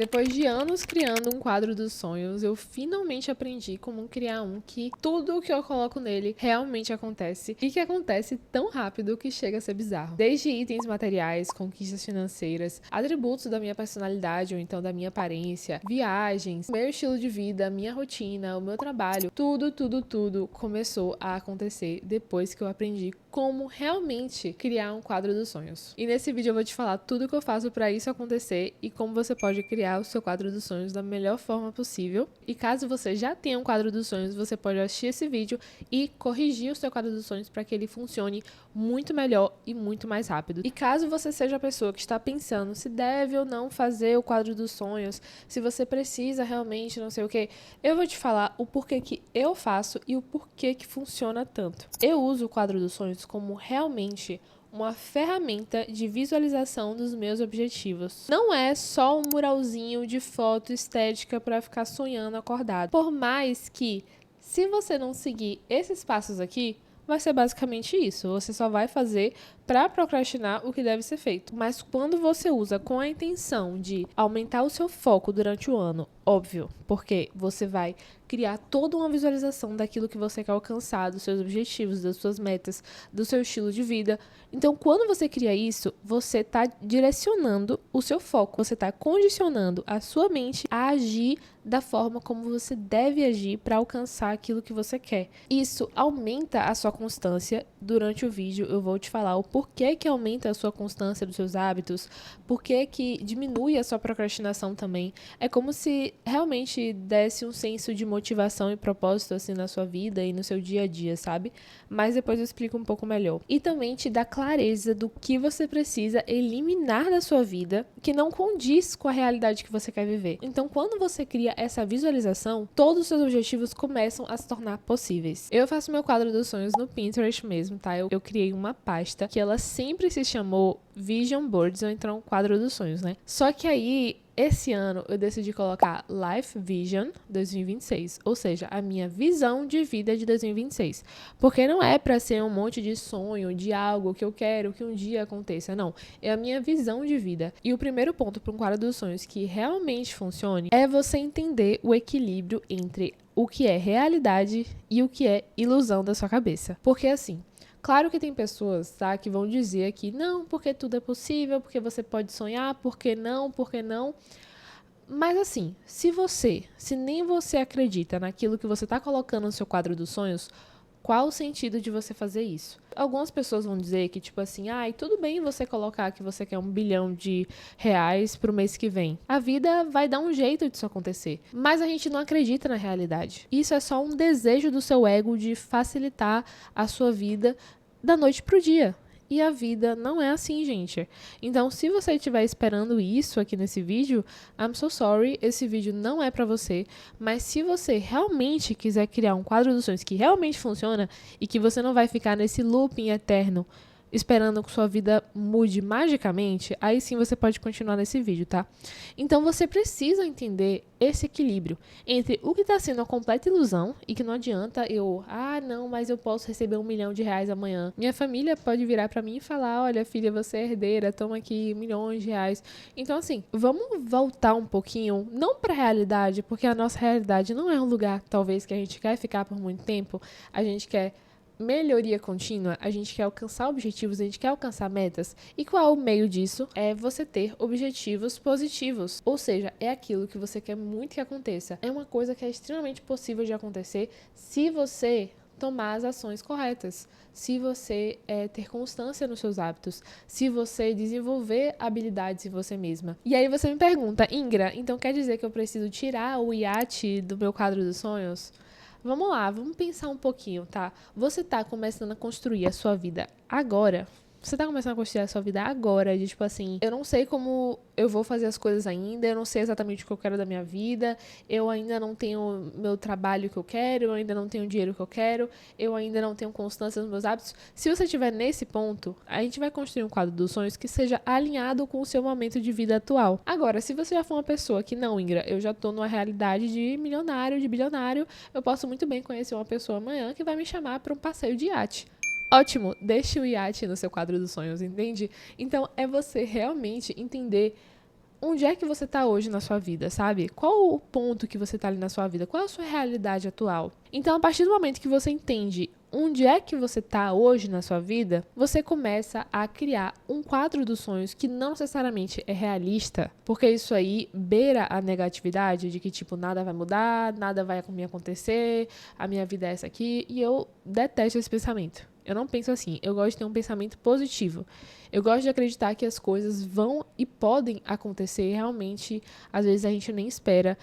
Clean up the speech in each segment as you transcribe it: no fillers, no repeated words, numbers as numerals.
Depois de anos criando um quadro dos sonhos, eu finalmente aprendi como criar um que tudo o que eu coloco nele realmente acontece e que acontece tão rápido que chega a ser bizarro. Desde itens materiais, conquistas financeiras, atributos da minha personalidade ou então da minha aparência, viagens, meu estilo de vida, minha rotina, o meu trabalho, tudo começou a acontecer depois que eu aprendi como realmente criar um quadro dos sonhos. E nesse vídeo eu vou te falar tudo que eu faço para isso acontecer e como você pode criar o seu quadro dos sonhos da melhor forma possível. E caso você já tenha um quadro dos sonhos, você pode assistir esse vídeo e corrigir o seu quadro dos sonhos para que ele funcione muito melhor e muito mais rápido. E caso você seja a pessoa que está pensando se deve ou não fazer o quadro dos sonhos, se você precisa realmente, não sei o que, eu vou te falar o porquê que eu faço e o porquê que funciona tanto. Eu uso o quadro dos sonhos como realmente uma ferramenta de visualização dos meus objetivos. Não é só um muralzinho de foto estética para ficar sonhando acordado. Por mais que, se você não seguir esses passos aqui, vai ser basicamente isso. Você só vai fazer para procrastinar o que deve ser feito. Mas quando você usa com a intenção de aumentar o seu foco durante o ano, óbvio, porque você vai criar toda uma visualização daquilo que você quer alcançar, dos seus objetivos, das suas metas, do seu estilo de vida. Então, quando você cria isso, você está direcionando o seu foco, você está condicionando a sua mente a agir da forma como você deve agir para alcançar aquilo que você quer. Isso aumenta a sua constância. Durante o vídeo eu vou te falar o porquê que aumenta a sua constância dos seus hábitos, porquê que diminui a sua procrastinação também. É como se realmente desse um senso de motivação e propósito assim na sua vida e no seu dia a dia, sabe? Mas depois eu explico um pouco melhor. E também te dá clareza do que você precisa eliminar da sua vida que não condiz com a realidade que você quer viver. Então, quando você cria essa visualização, todos os seus objetivos começam a se tornar possíveis. Eu faço meu quadro dos sonhos no Pinterest mesmo, tá? Eu criei uma pasta que ela sempre se chamou Vision Boards, ou então quadro dos sonhos, né? Só que aí, esse ano, eu decidi colocar Life Vision 2026, ou seja, a minha visão de vida de 2026. Porque não é pra ser um monte de sonho, de algo que eu quero que um dia aconteça, não. É a minha visão de vida. E o primeiro ponto para um quadro dos sonhos que realmente funcione é você entender o equilíbrio entre o que é realidade e o que é ilusão da sua cabeça. Porque assim, claro que tem pessoas, tá, que vão dizer que não, porque tudo é possível, porque você pode sonhar, porque não, porque não. Mas assim, se nem você acredita naquilo que você tá colocando no seu quadro dos sonhos, qual o sentido de você fazer isso? Algumas pessoas vão dizer que, tipo assim, ai, tudo bem você colocar que você quer R$ 1 bilhão pro mês que vem. A vida vai dar um jeito disso acontecer. Mas a gente não acredita na realidade. Isso é só um desejo do seu ego de facilitar a sua vida da noite pro dia. E a vida não é assim, gente. Então, se você estiver esperando isso aqui nesse vídeo, I'm so sorry, esse vídeo não é pra você. Mas se você realmente quiser criar um quadro dos sonhos que realmente funciona e que você não vai ficar nesse looping eterno esperando que sua vida mude magicamente, aí sim você pode continuar nesse vídeo, tá? Então você precisa entender esse equilíbrio entre o que está sendo uma completa ilusão e que não adianta não, mas eu posso receber R$ 1 milhão amanhã. Minha família pode virar pra mim e falar, olha filha, você é herdeira, toma aqui milhões de reais. Então assim, vamos voltar um pouquinho, não pra realidade, porque a nossa realidade não é um lugar, talvez, que a gente quer ficar por muito tempo, a gente quer melhoria contínua, a gente quer alcançar objetivos, a gente quer alcançar metas. E qual é o meio disso? É você ter objetivos positivos. Ou seja, é aquilo que você quer muito que aconteça. É uma coisa que é extremamente possível de acontecer se você tomar as ações corretas, se você ter constância nos seus hábitos, se você desenvolver habilidades em você mesma. E aí você me pergunta, Ingra, então quer dizer que eu preciso tirar o iate do meu quadro dos sonhos? Vamos lá, vamos pensar um pouquinho, tá? Você tá começando a construir a sua vida agora? Você tá começando a construir a sua vida agora, de tipo assim, eu não sei como eu vou fazer as coisas ainda, eu não sei exatamente o que eu quero da minha vida, eu ainda não tenho meu trabalho que eu quero, eu ainda não tenho o dinheiro que eu quero, eu ainda não tenho constância nos meus hábitos. Se você estiver nesse ponto, a gente vai construir um quadro dos sonhos que seja alinhado com o seu momento de vida atual. Agora, se você já for uma pessoa que não, Ingra, eu já tô numa realidade de milionário, de bilionário, eu posso muito bem conhecer uma pessoa amanhã que vai me chamar para um passeio de iate. Ótimo, deixe o iate no seu quadro dos sonhos, entende? Então, é você realmente entender onde é que você tá hoje na sua vida, sabe? Qual o ponto que você tá ali na sua vida? Qual é a sua realidade atual? Então, a partir do momento que você entende onde é que você tá hoje na sua vida, você começa a criar um quadro dos sonhos que não necessariamente é realista, porque isso aí beira a negatividade de que, tipo, nada vai mudar, nada vai me acontecer, a minha vida é essa aqui, e eu detesto esse pensamento. Eu não penso assim, eu gosto de ter um pensamento positivo. Eu gosto de acreditar que as coisas vão e podem acontecer realmente, às vezes a gente nem espera,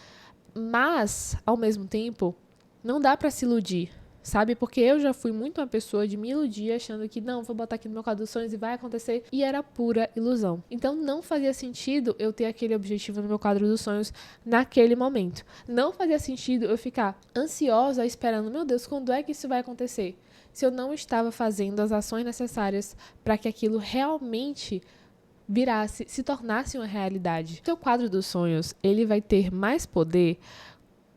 mas, ao mesmo tempo, não dá pra se iludir, sabe? Porque eu já fui muito uma pessoa de me iludir achando que não, vou botar aqui no meu quadro dos sonhos e vai acontecer, e era pura ilusão. Então não fazia sentido eu ter aquele objetivo no meu quadro dos sonhos naquele momento. Não fazia sentido eu ficar ansiosa esperando, meu Deus, quando é que isso vai acontecer? Se eu não estava fazendo as ações necessárias para que aquilo realmente virasse, se tornasse uma realidade. O seu quadro dos sonhos, ele vai ter mais poder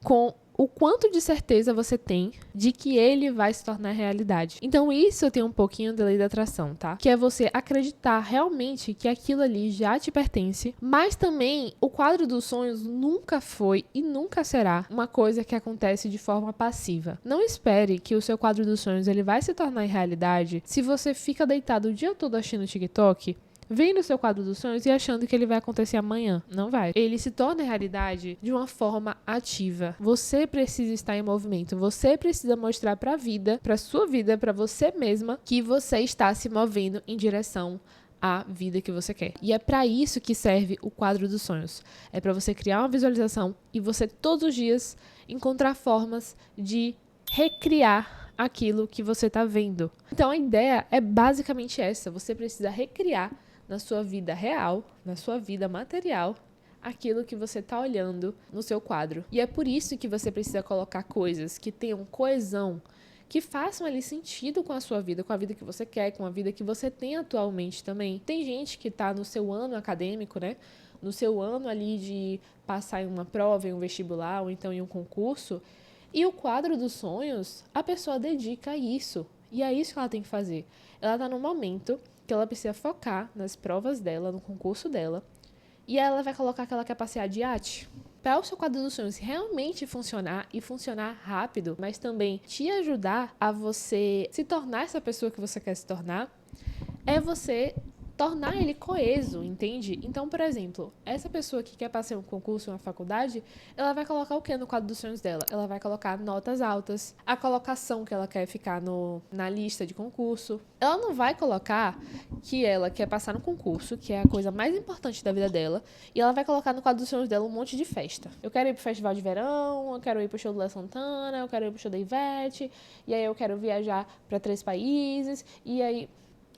com o quanto de certeza você tem de que ele vai se tornar realidade. Então isso eu tenho um pouquinho da lei da atração, tá? Que é você acreditar realmente que aquilo ali já te pertence, mas também o quadro dos sonhos nunca foi e nunca será uma coisa que acontece de forma passiva. Não espere que o seu quadro dos sonhos ele vai se tornar realidade se você fica deitado o dia todo assistindo TikTok, vendo o seu quadro dos sonhos e achando que ele vai acontecer amanhã. Não vai. Ele se torna realidade de uma forma ativa. Você precisa estar em movimento. Você precisa mostrar para a vida, para sua vida, para você mesma, que você está se movendo em direção à vida que você quer. E é para isso que serve o quadro dos sonhos. É para você criar uma visualização e você todos os dias encontrar formas de recriar aquilo que você está vendo. Então a ideia é basicamente essa. Você precisa recriar na sua vida real, na sua vida material, aquilo que você está olhando no seu quadro. E é por isso que você precisa colocar coisas que tenham coesão, que façam ali sentido com a sua vida, com a vida que você quer, com a vida que você tem atualmente também. Tem gente que está no seu ano acadêmico, né? No seu ano ali de passar em uma prova, em um vestibular, ou então em um concurso, e o quadro dos sonhos, a pessoa dedica a isso. E é isso que ela tem que fazer. Ela está no momento que ela precisa focar nas provas dela, no concurso dela, e ela vai colocar que ela quer passear de iate. Para o seu quadro dos sonhos realmente funcionar e funcionar rápido, mas também te ajudar a você se tornar essa pessoa que você quer se tornar, é você tornar ele coeso, entende? Então, por exemplo, essa pessoa que quer passar um concurso, uma faculdade, ela vai colocar o que no quadro dos sonhos dela? Ela vai colocar notas altas, a colocação que ela quer ficar na lista de concurso. Ela não vai colocar que ela quer passar no concurso, que é a coisa mais importante da vida dela, e ela vai colocar no quadro dos sonhos dela um monte de festa. Eu quero ir pro festival de verão, eu quero ir pro show do Léo Santana, eu quero ir pro show da Ivete, e aí eu quero viajar para 3 países, e aí...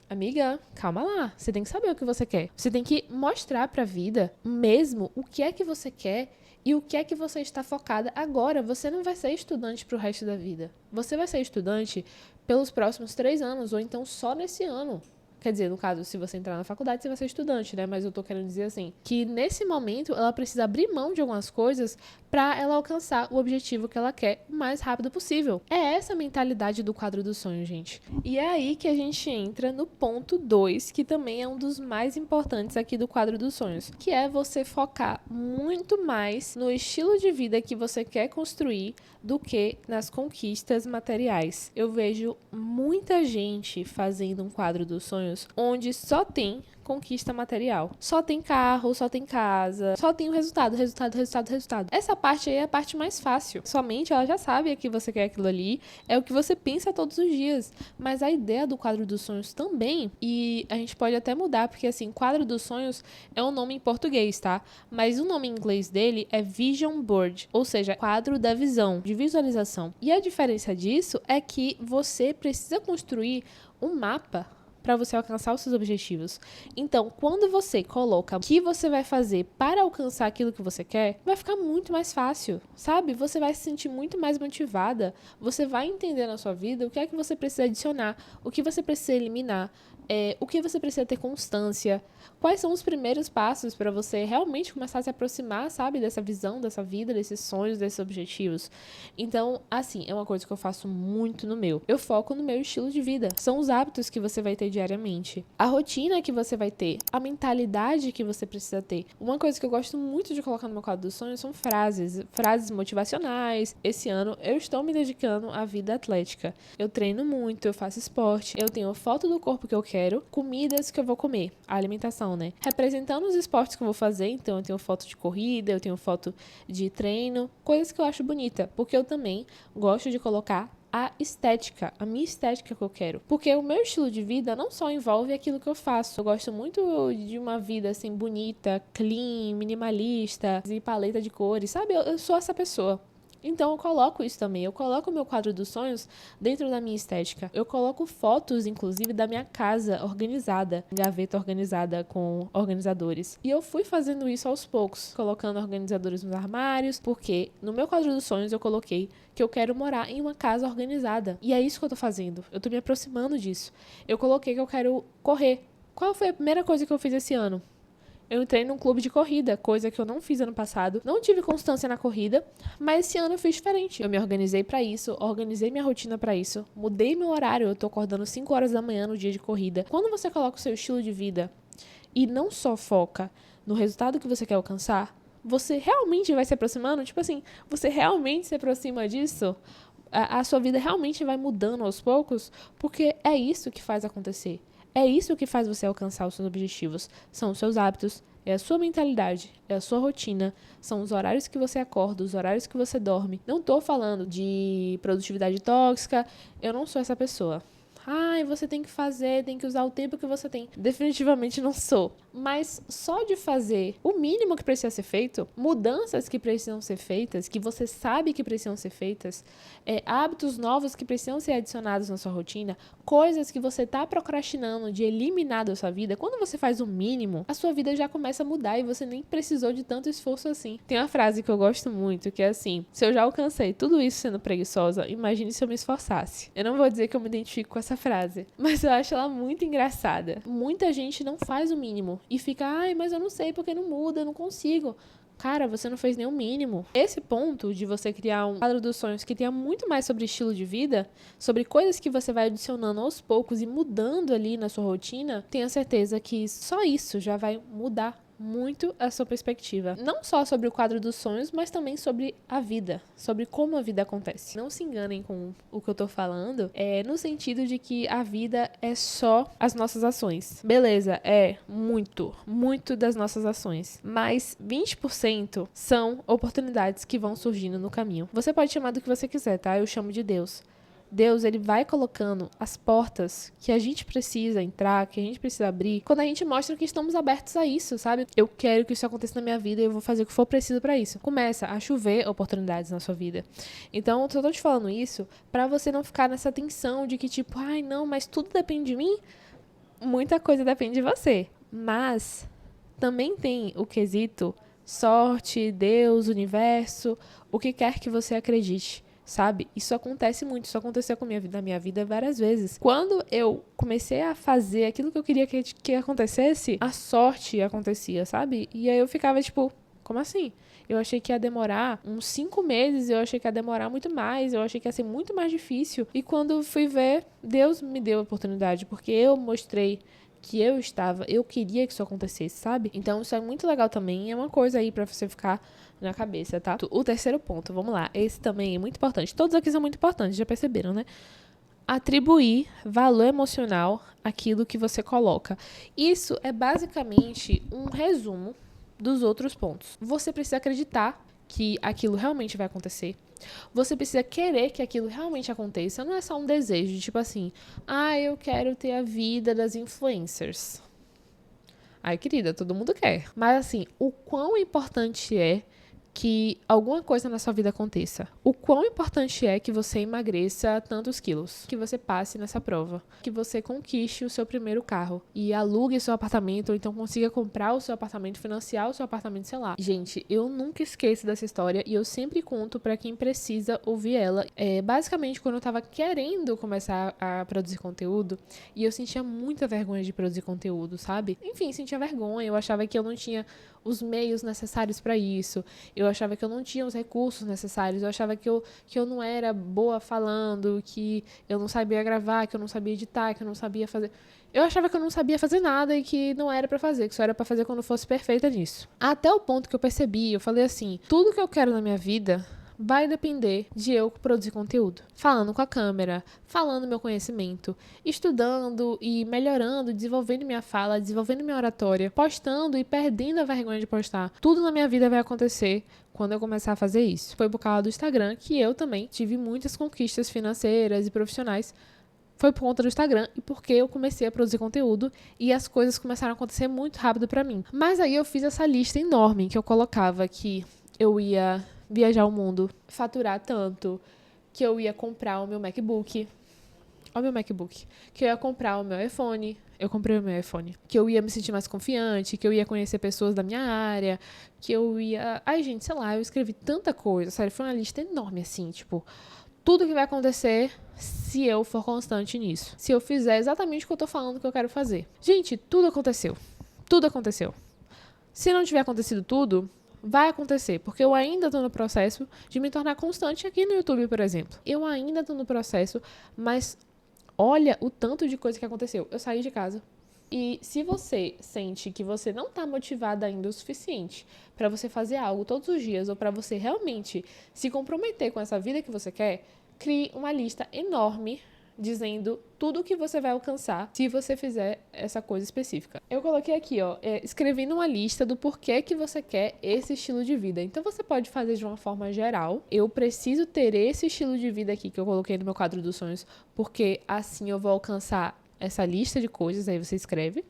Amiga, calma lá. Você tem que saber o que você quer. Você tem que mostrar pra vida mesmo o que é que você quer e o que é que você está focada agora. Você não vai ser estudante pro resto da vida. Você vai ser estudante pelos próximos 3 anos ou então só nesse ano. Quer dizer, no caso, se você entrar na faculdade, você vai ser estudante, né? Mas eu tô querendo dizer assim, que nesse momento ela precisa abrir mão de algumas coisas pra ela alcançar o objetivo que ela quer o mais rápido possível. É essa a mentalidade do quadro dos sonhos, gente. E é aí que a gente entra no ponto 2, que também é um dos mais importantes aqui do quadro dos sonhos, que é você focar muito mais no estilo de vida que você quer construir do que nas conquistas materiais. Eu vejo muita gente fazendo um quadro dos sonhos onde só tem conquista material. Só tem carro, só tem casa, só tem o resultado. Essa parte aí é a parte mais fácil. Sua mente, ela já sabe que você quer aquilo ali, é o que você pensa todos os dias. Mas a ideia do quadro dos sonhos também, e a gente pode até mudar, porque assim, quadro dos sonhos é um nome em português, tá? Mas o nome em inglês dele é Vision Board, ou seja, quadro da visão, de visualização. E a diferença disso é que você precisa construir um mapa para você alcançar os seus objetivos. Então, quando você coloca o que você vai fazer para alcançar aquilo que você quer, vai ficar muito mais fácil, sabe? Você vai se sentir muito mais motivada, você vai entender na sua vida o que é que você precisa adicionar, o que você precisa eliminar. O que você precisa ter constância, quais são os primeiros passos para você realmente começar a se aproximar, sabe, dessa visão, dessa vida, desses sonhos, desses objetivos. Então, assim, é uma coisa que eu faço muito no meu. Eu foco no meu estilo de vida. São os hábitos que você vai ter diariamente, a rotina que você vai ter, a mentalidade que você precisa ter. Uma coisa que eu gosto muito de colocar no meu quadro dos sonhos são frases motivacionais. Esse ano eu estou me dedicando à vida atlética. Eu treino muito, eu faço esporte, eu tenho foto do corpo que eu quero, comidas que eu vou comer, a alimentação, né? Representando os esportes que eu vou fazer, então eu tenho foto de corrida, eu tenho foto de treino, coisas que eu acho bonita, porque eu também gosto de colocar a estética, a minha estética que eu quero. Porque o meu estilo de vida não só envolve aquilo que eu faço. Eu gosto muito de uma vida, assim, bonita, clean, minimalista, e paleta de cores, sabe? Eu sou essa pessoa. Então eu coloco isso também, eu coloco o meu quadro dos sonhos dentro da minha estética. Eu coloco fotos, inclusive, da minha casa organizada, gaveta organizada com organizadores. E eu fui fazendo isso aos poucos, colocando organizadores nos armários, porque no meu quadro dos sonhos eu coloquei que eu quero morar em uma casa organizada. E é isso que eu tô fazendo, eu tô me aproximando disso. Eu coloquei que eu quero correr. Qual foi a primeira coisa que eu fiz esse ano? Eu entrei num clube de corrida, coisa que eu não fiz ano passado. Não tive constância na corrida, mas esse ano eu fiz diferente. Eu me organizei pra isso, organizei minha rotina pra isso, mudei meu horário, eu tô acordando 5 horas da manhã no dia de corrida. Quando você coloca o seu estilo de vida e não só foca no resultado que você quer alcançar, você realmente vai se aproximando, tipo assim, você realmente se aproxima disso, a sua vida realmente vai mudando aos poucos, porque é isso que faz acontecer. É isso que faz você alcançar os seus objetivos. São os seus hábitos, é a sua mentalidade, é a sua rotina, são os horários que você acorda, os horários que você dorme. Não tô falando de produtividade tóxica, eu não sou essa pessoa. Ai, você tem que fazer, tem que usar o tempo que você tem. Definitivamente não sou. Mas só de fazer o mínimo que precisa ser feito, mudanças que precisam ser feitas, que você sabe que precisam ser feitas, hábitos novos que precisam ser adicionados na sua rotina, coisas que você tá procrastinando de eliminar da sua vida, quando você faz o mínimo, a sua vida já começa a mudar e você nem precisou de tanto esforço assim. Tem uma frase que eu gosto muito, que é assim: se eu já alcancei tudo isso sendo preguiçosa, imagine se eu me esforçasse. Eu não vou dizer que eu me identifico com essa frase, mas eu acho ela muito engraçada. Muita gente não faz o mínimo e fica, ai, mas eu não sei porque não muda, eu não consigo. Cara, você não fez nem o mínimo. Esse ponto de você criar um quadro dos sonhos que tenha muito mais sobre estilo de vida, sobre coisas que você vai adicionando aos poucos e mudando ali na sua rotina, tenha certeza que só isso já vai mudar muito a sua perspectiva. Não só sobre o quadro dos sonhos, mas também sobre a vida, sobre como a vida acontece. Não se enganem com o que eu tô falando, no sentido de que a vida é só as nossas ações. Beleza, muito das nossas ações, mas 20% são oportunidades que vão surgindo no caminho. Você pode chamar do que você quiser, tá? Eu chamo de Deus. Deus, ele vai colocando as portas que a gente precisa entrar, que a gente precisa abrir, quando a gente mostra que estamos abertos a isso, sabe? Eu quero que isso aconteça na minha vida e eu vou fazer o que for preciso pra isso. Começa a chover oportunidades na sua vida. Então, eu só tô te falando isso pra você não ficar nessa tensão de que tipo, ai não, mas tudo depende de mim. Muita coisa depende de você. Mas também tem o quesito sorte, Deus, universo, o que quer que você acredite. Sabe? Isso acontece muito, isso aconteceu na minha vida várias vezes. Quando eu comecei a fazer aquilo que eu queria que acontecesse, a sorte acontecia, sabe? E aí eu ficava tipo, como assim? Eu achei que ia demorar uns 5 meses, eu achei que ia demorar muito mais, eu achei que ia ser muito mais difícil. E quando fui ver, Deus me deu a oportunidade, porque eu mostrei que eu queria que isso acontecesse, sabe? Então isso é muito legal também, é uma coisa aí pra você ficar na cabeça, tá? O terceiro ponto, vamos lá, esse também é muito importante, todos aqui são muito importantes, já perceberam, né? Atribuir valor emocional àquilo que você coloca. Isso é basicamente um resumo dos outros pontos. Você precisa acreditar que aquilo realmente vai acontecer. Você precisa querer que aquilo realmente aconteça. Não é só um desejo, tipo assim, eu quero ter a vida das influencers. Ai, querida, todo mundo quer. Mas assim, o quão importante é que alguma coisa na sua vida aconteça. O quão importante é que você emagreça tantos quilos, que você passe nessa prova, que você conquiste o seu primeiro carro e alugue seu apartamento, ou então consiga comprar o seu apartamento, financiar o seu apartamento, sei lá. Gente, eu nunca esqueço dessa história e eu sempre conto pra quem precisa ouvir ela. Basicamente, quando eu tava querendo começar a produzir conteúdo, e eu sentia muita vergonha de produzir conteúdo, sabe? Enfim, sentia vergonha, eu achava que eu não tinha os meios necessários para isso, eu achava que eu não tinha os recursos necessários, eu achava que eu não era boa falando, que eu não sabia gravar, que eu não sabia editar, que eu não sabia fazer... Eu achava que eu não sabia fazer nada e que não era pra fazer, que só era pra fazer quando eu fosse perfeita nisso. Até o ponto que eu percebi, eu falei assim, tudo que eu quero na minha vida vai depender de eu produzir conteúdo. Falando com a câmera, falando meu conhecimento, estudando e melhorando, desenvolvendo minha fala, desenvolvendo minha oratória, postando e perdendo a vergonha de postar. Tudo na minha vida vai acontecer quando eu começar a fazer isso. Foi por causa do Instagram que eu também tive muitas conquistas financeiras e profissionais. Foi por conta do Instagram e porque eu comecei a produzir conteúdo e as coisas começaram a acontecer muito rápido pra mim. Mas aí eu fiz essa lista enorme que eu colocava que eu ia viajar o mundo, faturar tanto, que eu ia comprar o meu MacBook, que eu ia comprar o meu iPhone, eu comprei o meu iPhone, que eu ia me sentir mais confiante, que eu ia conhecer pessoas da minha área, que eu ia... Ai, gente, sei lá, eu escrevi tanta coisa, sério, foi uma lista enorme, assim, tipo, tudo que vai acontecer se eu for constante nisso, se eu fizer exatamente o que eu tô falando que eu quero fazer. Gente, tudo aconteceu. Se não tiver acontecido tudo, vai acontecer, porque eu ainda tô no processo de me tornar constante aqui no YouTube, por exemplo. Eu ainda tô no processo, mas olha o tanto de coisa que aconteceu. Eu saí de casa. E se você sente que você não tá motivada ainda o suficiente pra você fazer algo todos os dias, ou pra você realmente se comprometer com essa vida que você quer, crie uma lista enorme dizendo tudo o que você vai alcançar se você fizer essa coisa específica. Eu coloquei aqui, escrevendo uma lista do porquê que você quer esse estilo de vida. Então você pode fazer de uma forma geral. Eu preciso ter esse estilo de vida aqui que eu coloquei no meu quadro dos sonhos, porque assim eu vou alcançar essa lista de coisas, aí você escreve.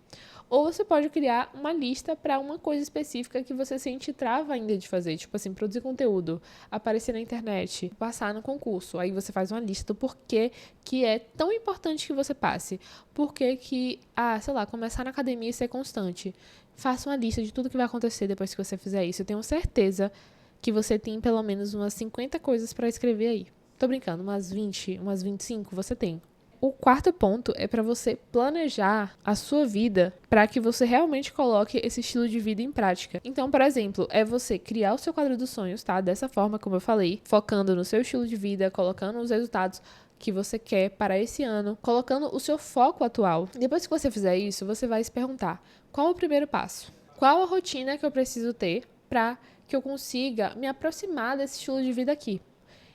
Ou você pode criar uma lista para uma coisa específica que você sente trava ainda de fazer. Tipo assim, produzir conteúdo, aparecer na internet, passar no concurso. Aí você faz uma lista do porquê que é tão importante que você passe. Porquê que, sei lá, começar na academia e ser constante. Faça uma lista de tudo que vai acontecer depois que você fizer isso. Eu tenho certeza que você tem pelo menos umas 50 coisas para escrever aí. Tô brincando, umas 20, umas 25 você tem. O quarto ponto é para você planejar a sua vida para que você realmente coloque esse estilo de vida em prática. Então, por exemplo, é você criar o seu quadro dos sonhos, tá? Dessa forma, como eu falei, focando no seu estilo de vida, colocando os resultados que você quer para esse ano, colocando o seu foco atual. Depois que você fizer isso, você vai se perguntar: qual é o primeiro passo? Qual a rotina que eu preciso ter para que eu consiga me aproximar desse estilo de vida aqui?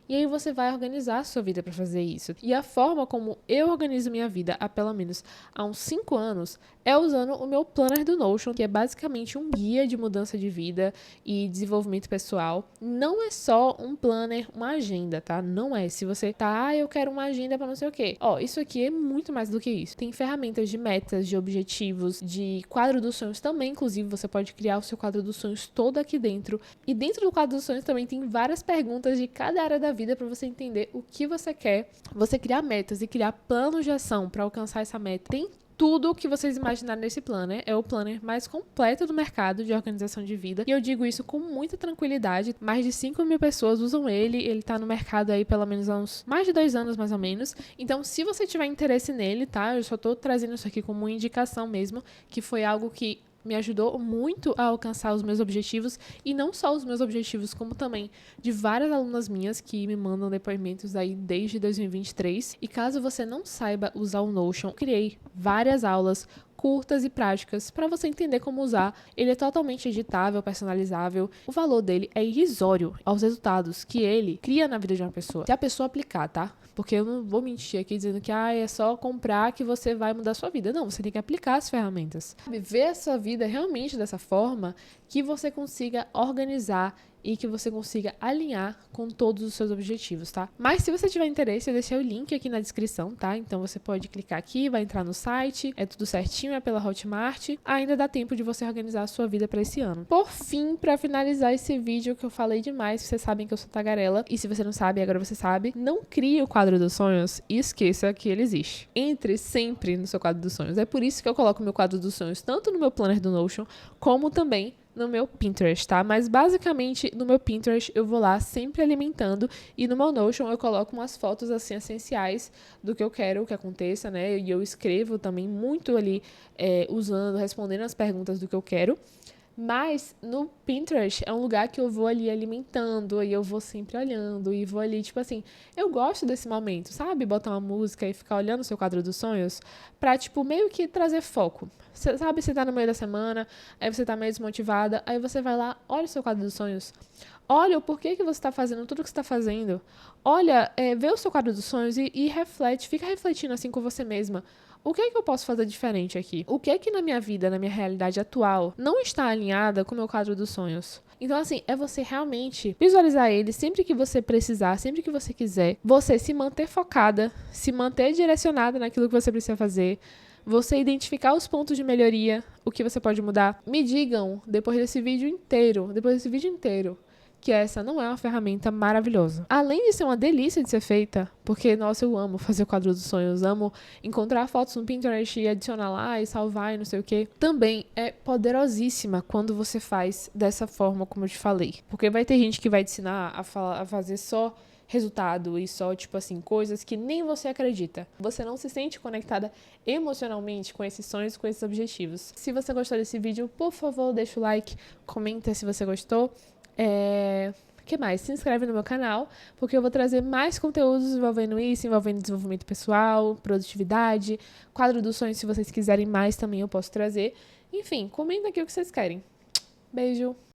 E aí você vai organizar a sua vida para fazer isso. E a forma como eu organizo minha vida há pelo menos há uns 5 anos é usando o meu planner do Notion, que é basicamente um guia de mudança de vida e desenvolvimento pessoal. Não é só um planner, uma agenda, tá? Não é. Se você eu quero uma agenda para não sei o quê. Isso aqui é muito mais do que isso. Tem ferramentas de metas, de objetivos, de quadro dos sonhos também. Inclusive, você pode criar o seu quadro dos sonhos todo aqui dentro. E dentro do quadro dos sonhos também tem várias perguntas de cada área da vida para você entender o que você quer, você criar metas e criar planos de ação para alcançar essa meta. Tem tudo o que vocês imaginarem nesse planner. É o planner mais completo do mercado de organização de vida. E eu digo isso com muita tranquilidade. Mais de 5.000 pessoas usam ele. Ele tá no mercado aí pelo menos há uns mais de 2 anos, mais ou menos. Então, se você tiver interesse nele, tá? Eu só tô trazendo isso aqui como uma indicação mesmo, que foi algo que me ajudou muito a alcançar os meus objetivos, e não só os meus objetivos, como também de várias alunas minhas que me mandam depoimentos aí desde 2023. E caso você não saiba usar o Notion, eu criei várias aulas curtas e práticas para você entender como usar. Ele é totalmente editável, personalizável. O valor dele é irrisório aos resultados que ele cria na vida de uma pessoa. Se a pessoa aplicar, tá? Porque eu não vou mentir aqui dizendo que é só comprar que você vai mudar a sua vida. Não, você tem que aplicar as ferramentas. Ver a sua vida realmente dessa forma que você consiga organizar e que você consiga alinhar com todos os seus objetivos, tá? Mas se você tiver interesse, eu deixei o link aqui na descrição, tá? Então você pode clicar aqui, vai entrar no site, é tudo certinho, é pela Hotmart. Ainda dá tempo de você organizar a sua vida para esse ano. Por fim, para finalizar esse vídeo que eu falei demais, vocês sabem que eu sou tagarela, e se você não sabe, agora você sabe, não crie o quadro dos sonhos e esqueça que ele existe. Entre sempre no seu quadro dos sonhos. É por isso que eu coloco meu quadro dos sonhos tanto no meu planner do Notion, como também no meu Pinterest, tá? Mas basicamente no meu Pinterest eu vou lá sempre alimentando e no meu Notion eu coloco umas fotos assim essenciais do que eu quero que aconteça, né? E eu escrevo também muito ali respondendo as perguntas do que eu quero. Mas no Pinterest é um lugar que eu vou ali alimentando, e eu vou sempre olhando, e vou ali, tipo assim, eu gosto desse momento, sabe? Botar uma música e ficar olhando o seu quadro dos sonhos pra, tipo, meio que trazer foco. Sabe, você tá no meio da semana, aí você tá meio desmotivada, aí você vai lá, olha o seu quadro dos sonhos, olha o porquê que você tá fazendo tudo que você tá fazendo, olha, vê o seu quadro dos sonhos e reflete, fica refletindo assim com você mesma. O que é que eu posso fazer diferente aqui? O que é que na minha vida, na minha realidade atual, não está alinhada com o meu quadro dos sonhos? Então, assim, é você realmente visualizar ele sempre que você precisar, sempre que você quiser. Você se manter focada, se manter direcionada naquilo que você precisa fazer. Você identificar os pontos de melhoria, o que você pode mudar. Me digam, depois desse vídeo inteiro, que essa não é uma ferramenta maravilhosa. Além de ser uma delícia de ser feita, porque, nossa, eu amo fazer o quadro dos sonhos, amo encontrar fotos no Pinterest e adicionar lá e salvar e não sei o que, também é poderosíssima quando você faz dessa forma como eu te falei. Porque vai ter gente que vai te ensinar a fazer só resultado e só, tipo assim, coisas que nem você acredita. Você não se sente conectada emocionalmente com esses sonhos, com esses objetivos. Se você gostou desse vídeo, por favor, deixa o like, comenta se você gostou. Que mais? Se inscreve no meu canal, porque eu vou trazer mais conteúdos envolvendo isso, envolvendo desenvolvimento pessoal, produtividade, quadro dos sonhos, se vocês quiserem mais também eu posso trazer. Enfim, comenta aqui o que vocês querem. Beijo!